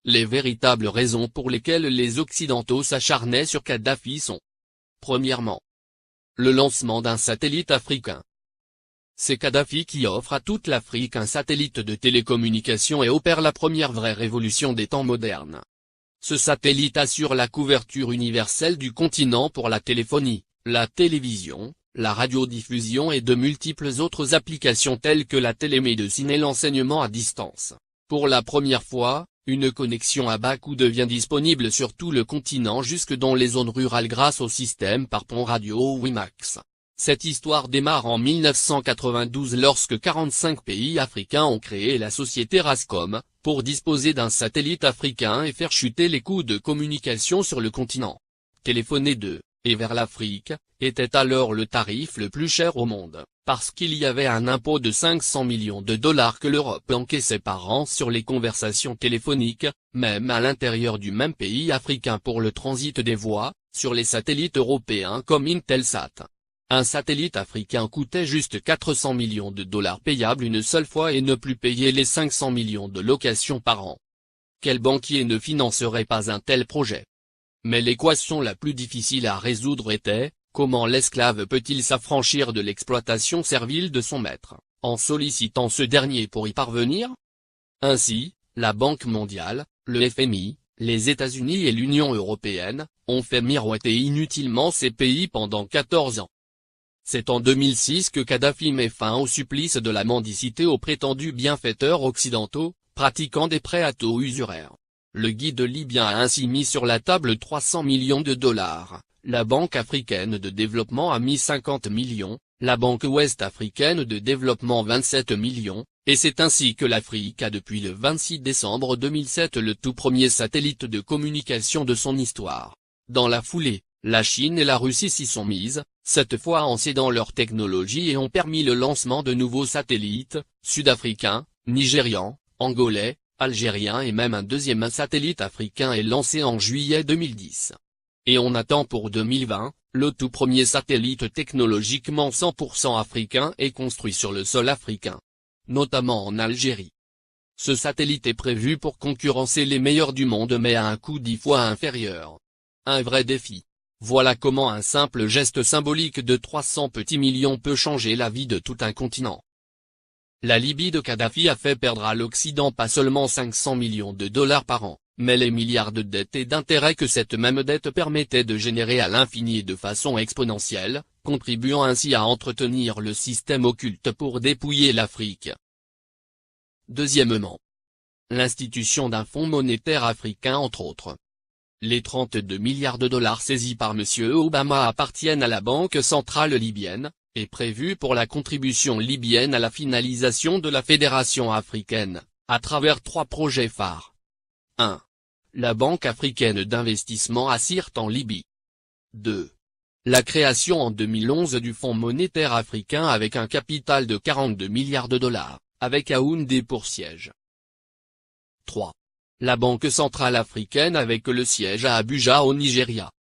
Les véritables raisons pour lesquelles les Occidentaux s'acharnaient sur Kadhafi sont: premièrement, le lancement d'un satellite africain. C'est Kadhafi qui offre à toute l'Afrique un satellite de télécommunication et opère la première vraie révolution des temps modernes. Ce satellite assure la couverture universelle du continent pour la téléphonie, la télévision, la radiodiffusion et de multiples autres applications telles que la télémédecine et l'enseignement à distance. Pour la première fois, une connexion à bas coût devient disponible sur tout le continent jusque dans les zones rurales grâce au système par pont radio WiMAX. Cette histoire démarre en 1992 lorsque 45 pays africains ont créé la société Rascom, pour disposer d'un satellite africain et faire chuter les coûts de communication sur le continent. Téléphoner de et vers l'Afrique était alors le tarif le plus cher au monde, parce qu'il y avait un impôt de 500 millions de dollars que l'Europe encaissait par an sur les conversations téléphoniques, même à l'intérieur du même pays africain pour le transit des voix, sur les satellites européens comme Intelsat. Un satellite africain coûtait juste 400 millions de dollars payables une seule fois et ne plus payer les 500 millions de locations par an. Quel banquier ne financerait pas un tel projet? Mais l'équation la plus difficile à résoudre était: comment l'esclave peut-il s'affranchir de l'exploitation servile de son maître, en sollicitant ce dernier pour y parvenir? Ainsi, la Banque mondiale, le FMI, les États-Unis et l'Union européenne, ont fait miroiter inutilement ces pays pendant 14 ans. C'est en 2006 que Kadhafi met fin au supplice de la mendicité aux prétendus bienfaiteurs occidentaux, pratiquant des prêts à taux usuraires. Le guide libyen a ainsi mis sur la table 300 millions de dollars, la Banque africaine de développement a mis 50 millions, la Banque ouest-africaine de développement 27 millions, et c'est ainsi que l'Afrique a depuis le 26 décembre 2007 le tout premier satellite de communication de son histoire. Dans la foulée, la Chine et la Russie s'y sont mises, cette fois en cédant leur technologie et ont permis le lancement de nouveaux satellites, sud-africains, nigérians, angolais, algériens et même un deuxième satellite africain est lancé en juillet 2010. Et on attend pour 2020, le tout premier satellite technologiquement 100% africain est construit sur le sol africain, notamment en Algérie. Ce satellite est prévu pour concurrencer les meilleurs du monde mais à un coût 10 fois inférieur. Un vrai défi. Voilà comment un simple geste symbolique de 300 petits millions peut changer la vie de tout un continent. La Libye de Kadhafi a fait perdre à l'Occident pas seulement 500 millions de dollars par an, mais les milliards de dettes et d'intérêts que cette même dette permettait de générer à l'infini et de façon exponentielle, contribuant ainsi à entretenir le système occulte pour dépouiller l'Afrique. Deuxièmement, l'institution d'un fonds monétaire africain entre autres. Les 32 milliards de dollars saisis par M. Obama appartiennent à la Banque centrale libyenne, et prévus pour la contribution libyenne à la finalisation de la Fédération africaine, à travers 3 projets phares. 1. La Banque africaine d'investissement à Sirte en Libye. 2. La création en 2011 du Fonds monétaire africain avec un capital de 42 milliards de dollars, avec Yaoundé pour siège. 3. La Banque centrale africaine avec le siège à Abuja au Nigeria.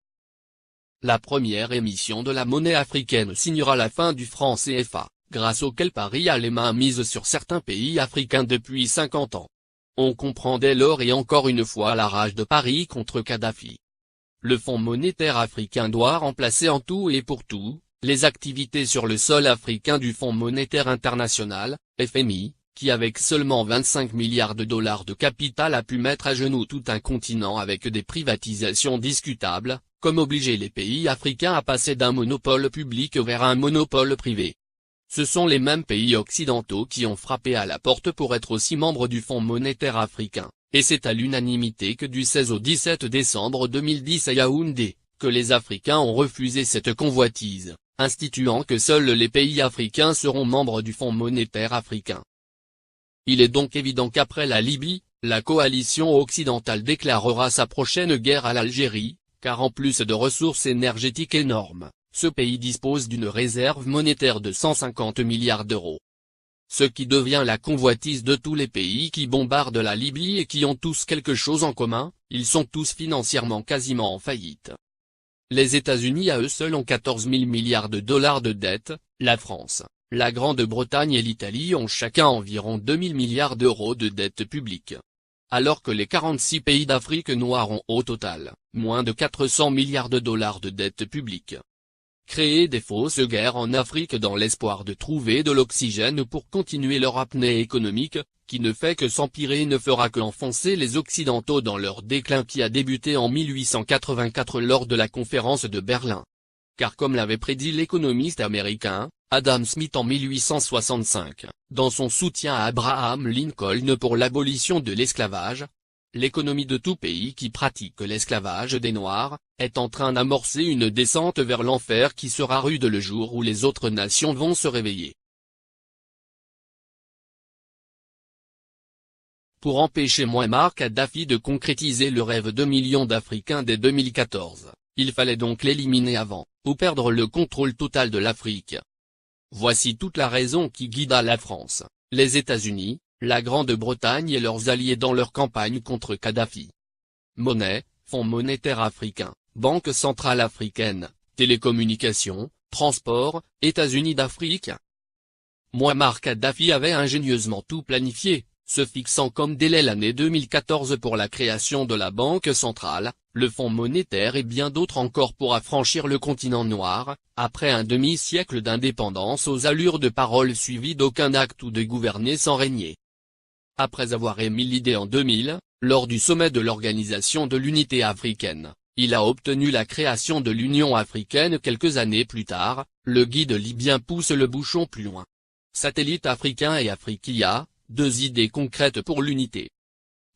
La première émission de la monnaie africaine signera la fin du franc CFA, grâce auquel Paris a les mains mises sur certains pays africains depuis 50 ans. On comprend dès lors et encore une fois la rage de Paris contre Kadhafi. Le Fonds monétaire africain doit remplacer en tout et pour tout, les activités sur le sol africain du Fonds monétaire international, FMI, qui avec seulement 25 milliards de dollars de capital a pu mettre à genoux tout un continent avec des privatisations discutables, comme obliger les pays africains à passer d'un monopole public vers un monopole privé. Ce sont les mêmes pays occidentaux qui ont frappé à la porte pour être aussi membres du Fonds monétaire africain, et c'est à l'unanimité que du 16 au 17 décembre 2010 à Yaoundé, que les Africains ont refusé cette convoitise, instituant que seuls les pays africains seront membres du Fonds monétaire africain. Il est donc évident qu'après la Libye, la coalition occidentale déclarera sa prochaine guerre à l'Algérie, car en plus de ressources énergétiques énormes, ce pays dispose d'une réserve monétaire de 150 milliards d'euros. Ce qui devient la convoitise de tous les pays qui bombardent la Libye et qui ont tous quelque chose en commun, ils sont tous financièrement quasiment en faillite. Les États-Unis à eux seuls ont 14 000 milliards de dollars de dette, la France, la Grande-Bretagne et l'Italie ont chacun environ 2 000 milliards d'euros de dette publique. alors que les 46 pays d'Afrique noire ont au total, moins de 400 milliards de dollars de dette publique. Créer des fausses guerres en Afrique dans l'espoir de trouver de l'oxygène pour continuer leur apnée économique, qui ne fait que s'empirer ne fera que enfoncer les Occidentaux dans leur déclin qui a débuté en 1884 lors de la conférence de Berlin. Car comme l'avait prédit l'économiste américain, Adam Smith en 1865, dans son soutien à Abraham Lincoln pour l'abolition de l'esclavage, l'économie de tout pays qui pratique l'esclavage des Noirs, est en train d'amorcer une descente vers l'enfer qui sera rude le jour où les autres nations vont se réveiller. Pour empêcher Mouammar Kadhafi de concrétiser le rêve de millions d'Africains dès 2014, il fallait donc l'éliminer avant, ou perdre le contrôle total de l'Afrique. Voici toute la raison qui guida la France, les États-Unis, la Grande-Bretagne et leurs alliés dans leur campagne contre Kadhafi. Monnaie, Fonds monétaire africain, Banque centrale africaine, télécommunications, transport, États-Unis d'Afrique. Mouammar Kadhafi avait ingénieusement tout planifié, se fixant comme délai l'année 2014 pour la création de la Banque centrale, le Fonds monétaire et bien d'autres encore pour affranchir le continent noir, après un demi-siècle d'indépendance aux allures de paroles suivies d'aucun acte ou de gouverner sans régner. Après avoir émis l'idée en 2000, lors du sommet de l'Organisation de l'Unité africaine, il a obtenu la création de l'Union africaine quelques années plus tard, le guide libyen pousse le bouchon plus loin. Satellite africain et Afriquia, deux idées concrètes pour l'unité.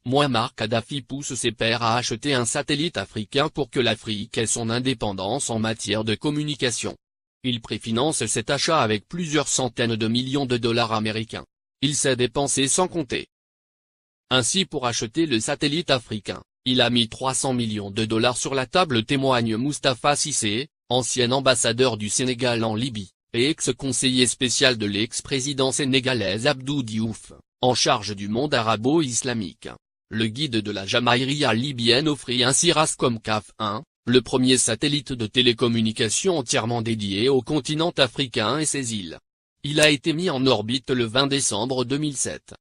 Mouammar Kadhafi pousse ses pairs à acheter un satellite africain pour que l'Afrique ait son indépendance en matière de communication. Il préfinance cet achat avec plusieurs centaines de millions de dollars américains. Il s'est dépensé sans compter. Ainsi pour acheter le satellite africain, il a mis 300 millions de dollars sur la table, témoigne Moustapha Cissé, ancien ambassadeur du Sénégal en Libye, et ex-conseiller spécial de l'ex-président sénégalais Abdou Diouf, en charge du monde arabo-islamique. Le guide de la Jamaïria libyenne offrit ainsi Rascom CAF 1, le premier satellite de télécommunication entièrement dédié au continent africain et ses îles. Il a été mis en orbite le 20 décembre 2007.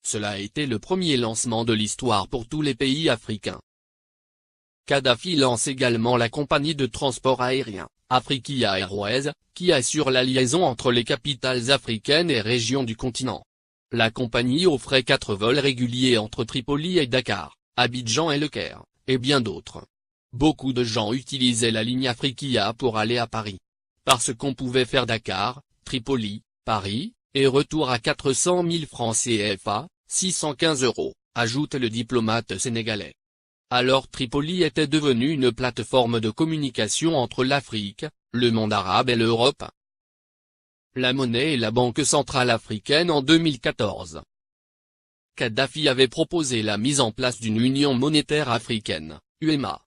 Cela a été le premier lancement de l'histoire pour tous les pays africains. Kadhafi lance également la compagnie de transport aérien, Afriquia Airways, qui assure la liaison entre les capitales africaines et régions du continent. La compagnie offrait 4 vols réguliers entre Tripoli et Dakar, Abidjan et Le Caire, et bien d'autres. Beaucoup de gens utilisaient la ligne Afriquia pour aller à Paris. Parce qu'on pouvait faire Dakar, Tripoli, Paris, et retour à 400 000 francs CFA, 615 €, ajoute le diplomate sénégalais. Alors Tripoli était devenue une plateforme de communication entre l'Afrique, le monde arabe et l'Europe. La monnaie et la Banque centrale africaine en 2014. Kadhafi avait proposé la mise en place d'une union monétaire africaine, UEMA.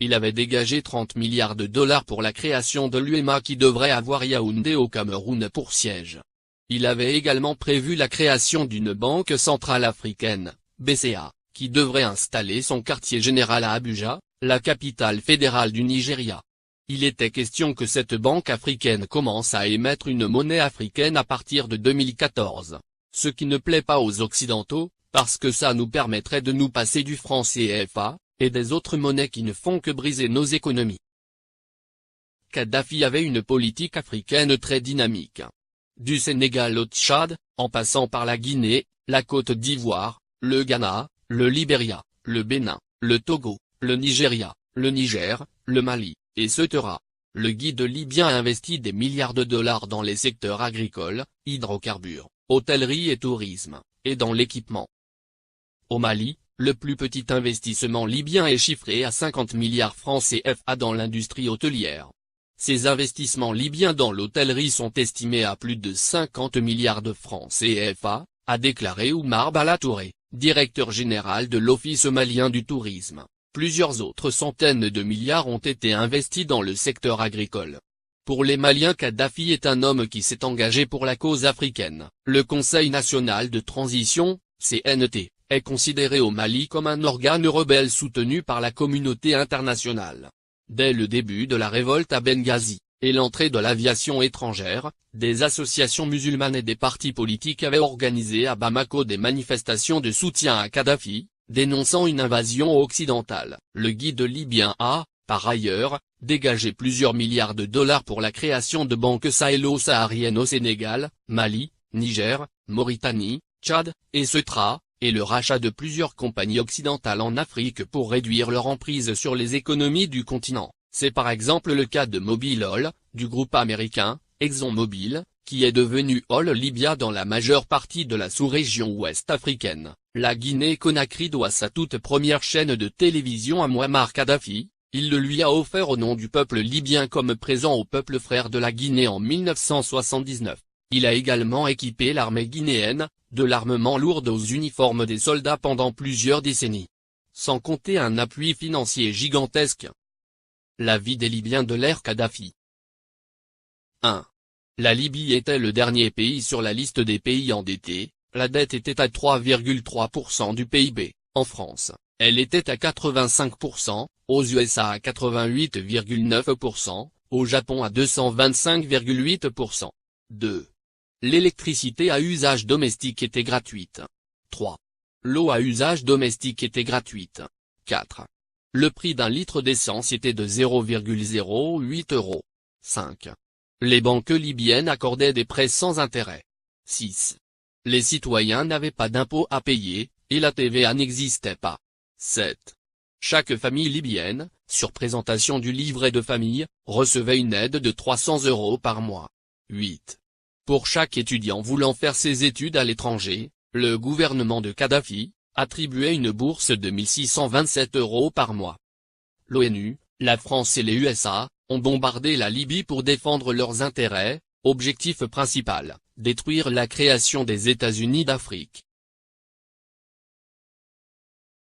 Il avait dégagé 30 milliards de dollars pour la création de l'UEMA qui devrait avoir Yaoundé au Cameroun pour siège. Il avait également prévu la création d'une Banque centrale africaine, BCA, qui devrait installer son quartier général à Abuja, la capitale fédérale du Nigeria. Il était question que cette banque africaine commence à émettre une monnaie africaine à partir de 2014, ce qui ne plaît pas aux Occidentaux, parce que ça nous permettrait de nous passer du franc CFA, et des autres monnaies qui ne font que briser nos économies. Kadhafi avait une politique africaine très dynamique. Du Sénégal au Tchad, en passant par la Guinée, la Côte d'Ivoire, le Ghana, le Libéria, le Bénin, le Togo, le Nigeria, le Niger, le Mali, etc. Le guide libyen investit des milliards de dollars dans les secteurs agricoles, hydrocarbures, hôtellerie et tourisme, et dans l'équipement. Au Mali, le plus petit investissement libyen est chiffré à 50 milliards francs CFA dans l'industrie hôtelière. Ces investissements libyens dans l'hôtellerie sont estimés à plus de 50 milliards de francs CFA, a déclaré Oumar Balatouré, directeur général de l'Office malien du tourisme. Plusieurs autres centaines de milliards ont été investis dans le secteur agricole. Pour les Maliens, Kadhafi est un homme qui s'est engagé pour la cause africaine. Le Conseil national de transition, CNT, est considéré au Mali comme un organe rebelle soutenu par la communauté internationale. Dès le début de la révolte à Benghazi, et l'entrée de l'aviation étrangère, des associations musulmanes et des partis politiques avaient organisé à Bamako des manifestations de soutien à Kadhafi, dénonçant une invasion occidentale. Le guide libyen a, par ailleurs, dégagé plusieurs milliards de dollars pour la création de banques sahélo-sahariennes au Sénégal, Mali, Niger, Mauritanie, Tchad, et Ceuta, et le rachat de plusieurs compagnies occidentales en Afrique pour réduire leur emprise sur les économies du continent. C'est par exemple le cas de Mobil Oil, du groupe américain, ExxonMobil, qui est devenu Oil Libya dans la majeure partie de la sous-région ouest africaine. La Guinée-Conakry doit sa toute première chaîne de télévision à Mouammar Kadhafi. Il le lui a offert au nom du peuple libyen comme présent au peuple frère de la Guinée en 1979. Il a également équipé l'armée guinéenne, de l'armement lourd aux uniformes des soldats pendant plusieurs décennies. Sans compter un appui financier gigantesque. La vie des Libyens de l'ère Kadhafi. 1. La Libye était le dernier pays sur la liste des pays endettés, la dette était à 3,3% du PIB, en France, elle était à 85%, aux USA à 88,9%, au Japon à 225,8%. 2. L'électricité à usage domestique était gratuite. 3. L'eau à usage domestique était gratuite. 4. Le prix d'un litre d'essence était de 0,08 €. 5. Les banques libyennes accordaient des prêts sans intérêt. 6. Les citoyens n'avaient pas d'impôts à payer, et la TVA n'existait pas. 7. Chaque famille libyenne, sur présentation du livret de famille, recevait une aide de 300 € par mois. 8. Pour chaque étudiant voulant faire ses études à l'étranger, le gouvernement de Kadhafi attribuait une bourse de 1627 € par mois. L'ONU, la France et les USA ont bombardé la Libye pour défendre leurs intérêts, objectif principal, détruire la création des États-Unis d'Afrique.